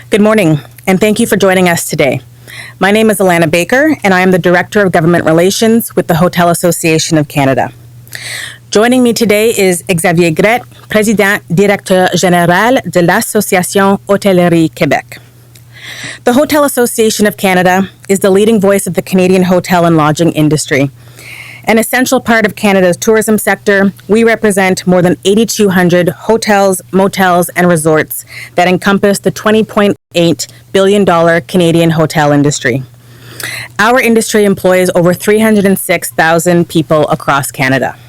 Good morning, and thank you for joining us today. My name is Alana Baker, and I am the Director of Government Relations with the Hotel Association of Canada. Joining me today is Xavier Gret, Président Directeur Général de l'Association Hôtellerie Québec. The Hotel Association of Canada is the leading voice of the Canadian hotel and lodging industry. An essential part of Canada's tourism sector, we represent more than 8,200 hotels, motels, and resorts that encompass the $20.8 billion Canadian hotel industry. Our industry employs over 306,000 people across Canada.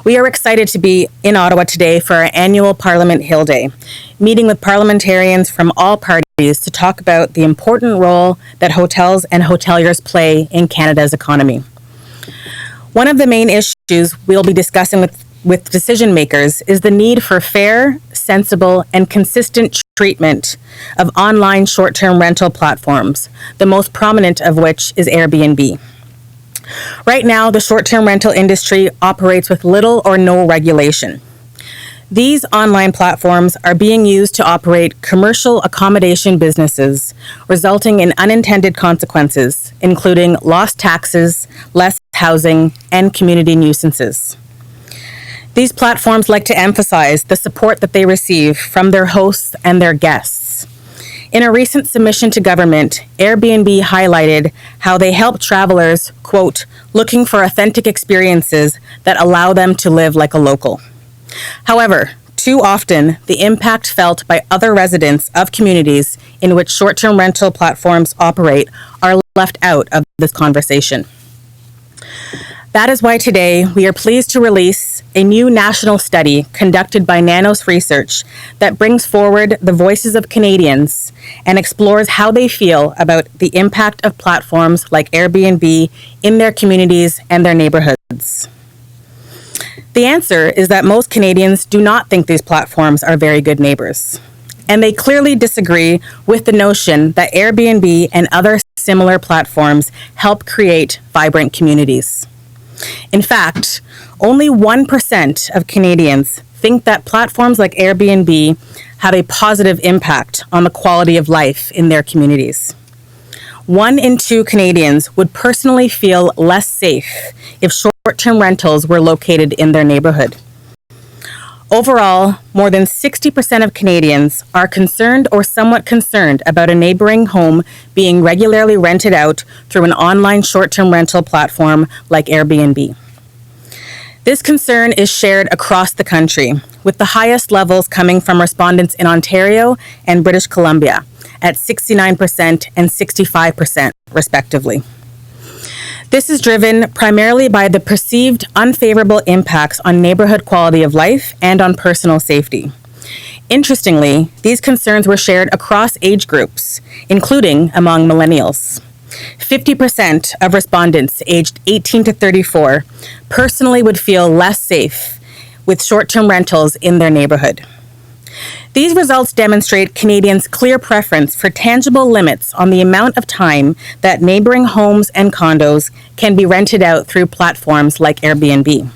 We are excited to be in Ottawa today for our annual Parliament Hill Day, meeting with parliamentarians from all parties to talk about the important role that hotels and hoteliers play in Canada's economy. One of the main issues we'll be discussing with decision makers is the need for fair, sensible, and consistent treatment of online short-term rental platforms, the most prominent of which is Airbnb. Right now, the short-term rental industry operates with little or no regulation. These online platforms are being used to operate commercial accommodation businesses, resulting in unintended consequences, including lost taxes, less housing, and community nuisances. These platforms like to emphasize the support that they receive from their hosts and their guests. In a recent submission to government, Airbnb highlighted how they help travelers, quote, looking for authentic experiences that allow them to live like a local. However, too often, the impact felt by other residents of communities in which short-term rental platforms operate are left out of this conversation. That is why today we are pleased to release a new national study conducted by Nanos Research that brings forward the voices of Canadians and explores how they feel about the impact of platforms like Airbnb in their communities and their neighborhoods. The answer is that most Canadians do not think these platforms are very good neighbors, and they clearly disagree with the notion that Airbnb and other similar platforms help create vibrant communities. In fact, only 1% of Canadians think that platforms like Airbnb have a positive impact on the quality of life in their communities. 1 in 2 Canadians would personally feel less safe if short-term rentals were located in their neighborhood. Overall, more than 60% of Canadians are concerned or somewhat concerned about a neighboring home being regularly rented out through an online short-term rental platform like Airbnb. This concern is shared across the country, with the highest levels coming from respondents in Ontario and British Columbia at 69% and 65%, respectively. This is driven primarily by the perceived unfavorable impacts on neighborhood quality of life and on personal safety. Interestingly, these concerns were shared across age groups, including among millennials. 50% of respondents aged 18 to 34 personally would feel less safe with short-term rentals in their neighborhood. These results demonstrate Canadians' clear preference for tangible limits on the amount of time that neighboring homes and condos can be rented out through platforms like Airbnb.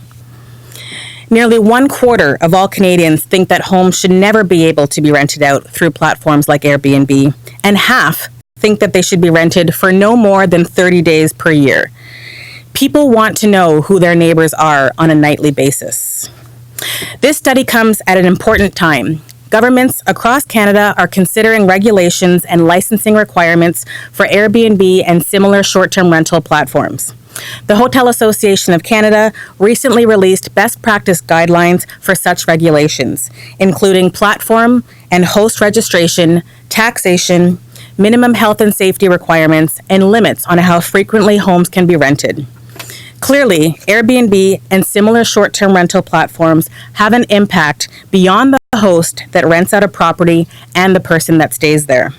Nearly 1/4 of all Canadians think that homes should never be able to be rented out through platforms like Airbnb, and half think that they should be rented for no more than 30 days per year. People want to know who their neighbors are on a nightly basis. This study comes at an important time. Governments across Canada are considering regulations and licensing requirements for Airbnb and similar short-term rental platforms. The Hotel Association of Canada recently released best practice guidelines for such regulations, including platform and host registration, taxation, minimum health and safety requirements, and limits on how frequently homes can be rented. Clearly, Airbnb and similar short-term rental platforms have an impact beyond the host that rents out a property and the person that stays there.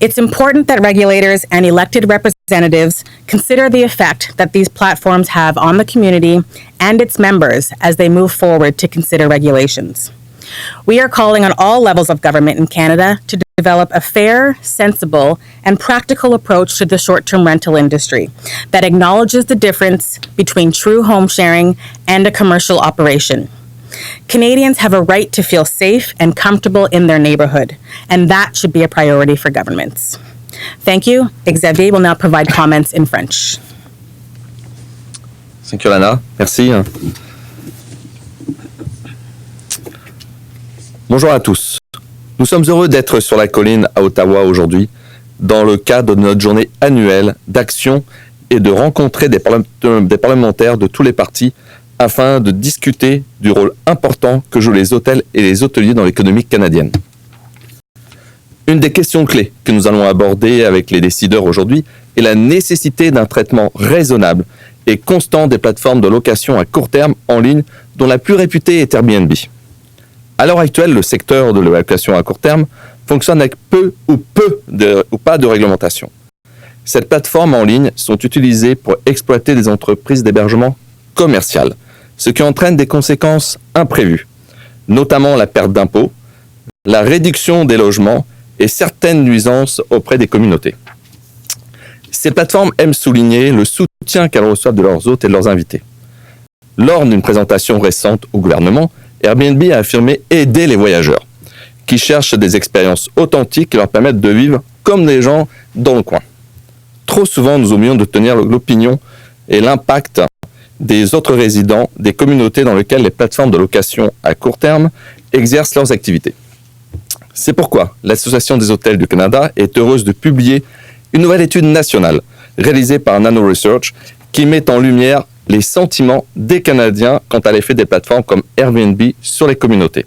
It's important that regulators and elected representatives consider the effect that these platforms have on the community and its members as they move forward to consider regulations. We are calling on all levels of government in Canada to develop a fair, sensible, and practical approach to the short-term rental industry that acknowledges the difference between true home sharing and a commercial operation. Canadians have a right to feel safe and comfortable in their neighborhood, and that should be a priority for governments. Thank you. Xavier will now provide comments in French. Thank you, Lana. Merci. Bonjour à tous. Nous sommes heureux d'être sur la colline à Ottawa aujourd'hui, dans le cadre de notre journée annuelle d'action et de rencontrer des parlementaires de tous les partis afin de discuter du rôle important que jouent les hôtels et les hôteliers dans l'économie canadienne. Une des questions clés que nous allons aborder avec les décideurs aujourd'hui est la nécessité d'un traitement raisonnable et constant des plateformes de location à court terme en ligne, dont la plus réputée est Airbnb. À l'heure actuelle, le secteur de la location à court terme fonctionne avec peu ou pas de réglementation. Ces plateformes en ligne sont utilisées pour exploiter des entreprises d'hébergement commercial, ce qui entraîne des conséquences imprévues, notamment la perte d'impôts, la réduction des logements et certaines nuisances auprès des communautés. Ces plateformes aiment souligner le soutien qu'elles reçoivent de leurs hôtes et de leurs invités. Lors d'une présentation récente au gouvernement, Airbnb a affirmé aider les voyageurs, qui cherchent des expériences authentiques qui leur permettent de vivre comme des gens dans le coin. Trop souvent, nous oublions de tenir l'opinion et l'impact des autres résidents des communautés dans lesquelles les plateformes de location à court terme exercent leurs activités. C'est pourquoi l'Association des hôtels du Canada est heureuse de publier une nouvelle étude nationale réalisée par Nano Research qui met en lumière les sentiments des Canadiens quant à l'effet des plateformes comme Airbnb sur les communautés.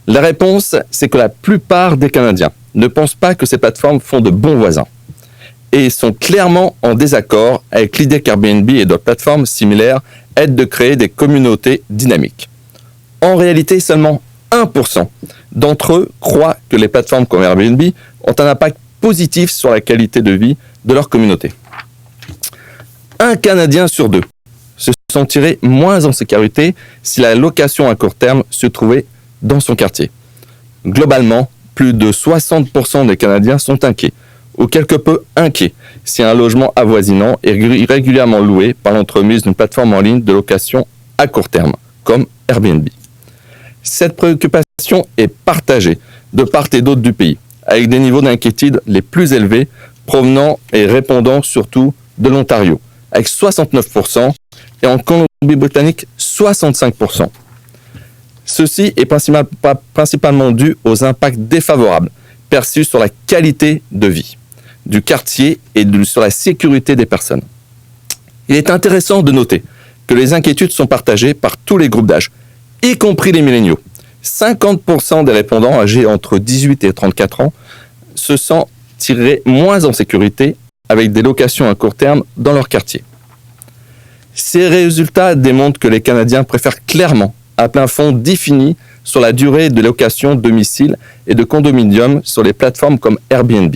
La réponse, c'est que la plupart des Canadiens ne pensent pas que ces plateformes font de bons voisins et sont clairement en désaccord avec l'idée qu'Airbnb et d'autres plateformes similaires aident de créer des communautés dynamiques. En réalité, seulement 1% d'entre eux croient que les plateformes comme Airbnb ont un impact positif sur la qualité de vie de leur communauté. Un Canadien sur deux se sentirait moins en sécurité si la location à court terme se trouvait dans son quartier. Globalement, plus de 60% des Canadiens sont inquiets, ou quelque peu inquiets, si un logement avoisinant est régulièrement loué par l'entremise d'une plateforme en ligne de location à court terme, comme Airbnb. Cette préoccupation est partagée de part et d'autre du pays, avec des niveaux d'inquiétude les plus élevés, provenant et répondant surtout de l'Ontario, avec 69%, et en Colombie-Britannique, 65%. Ceci est principalement dû aux impacts défavorables perçus sur la qualité de vie du quartier et sur la sécurité des personnes. Il est intéressant de noter que les inquiétudes sont partagées par tous les groupes d'âge, y compris les milléniaux. 50% des répondants âgés entre 18 et 34 ans se sentiraient moins en sécurité avec des locations à court terme dans leur quartier. Ces résultats démontrent que les Canadiens préfèrent clairement un plafond défini sur la durée de location domicile et de condominium sur les plateformes comme Airbnb.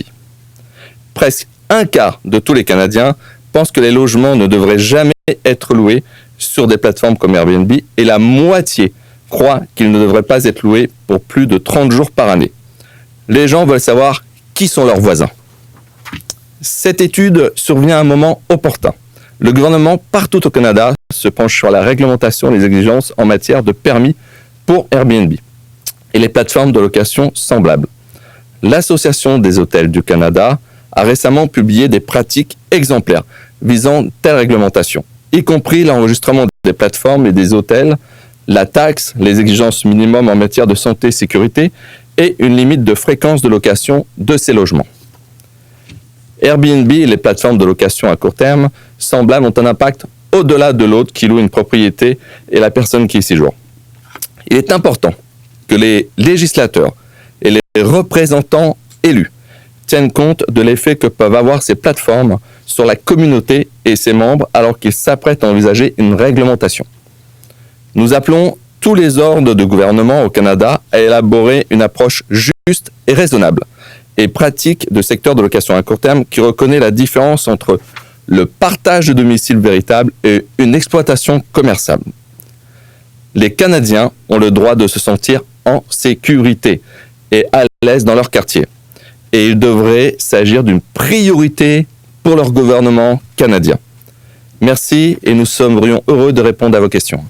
Presque un quart de tous les Canadiens pensent que les logements ne devraient jamais être loués sur des plateformes comme Airbnb et la moitié croient qu'ils ne devraient pas être loués pour plus de 30 jours par année. Les gens veulent savoir qui sont leurs voisins. Cette étude survient à un moment opportun. Le gouvernement partout au Canada se penche sur la réglementation des exigences en matière de permis pour Airbnb et les plateformes de location semblables. L'Association des hôtels du Canada a récemment publié des pratiques exemplaires visant telle réglementation, y compris l'enregistrement des plateformes et des hôtels, la taxe, les exigences minimum en matière de santé et sécurité et une limite de fréquence de location de ces logements. Airbnb et les plateformes de location à court terme semblables ont un impact au-delà de l'autre qui loue une propriété et la personne qui y séjourne. Il est important que les législateurs et les représentants élus tiennent compte de l'effet que peuvent avoir ces plateformes sur la communauté et ses membres alors qu'ils s'apprêtent à envisager une réglementation. Nous appelons tous les ordres de gouvernement au Canada à élaborer une approche juste et raisonnable et pratique de secteur de location à court terme qui reconnaît la différence entre le partage de domicile véritable et une exploitation commerciale. Les Canadiens ont le droit de se sentir en sécurité et à l'aise dans leur quartier. Et il devrait s'agir d'une priorité pour leur gouvernement canadien. Merci et nous serions heureux de répondre à vos questions.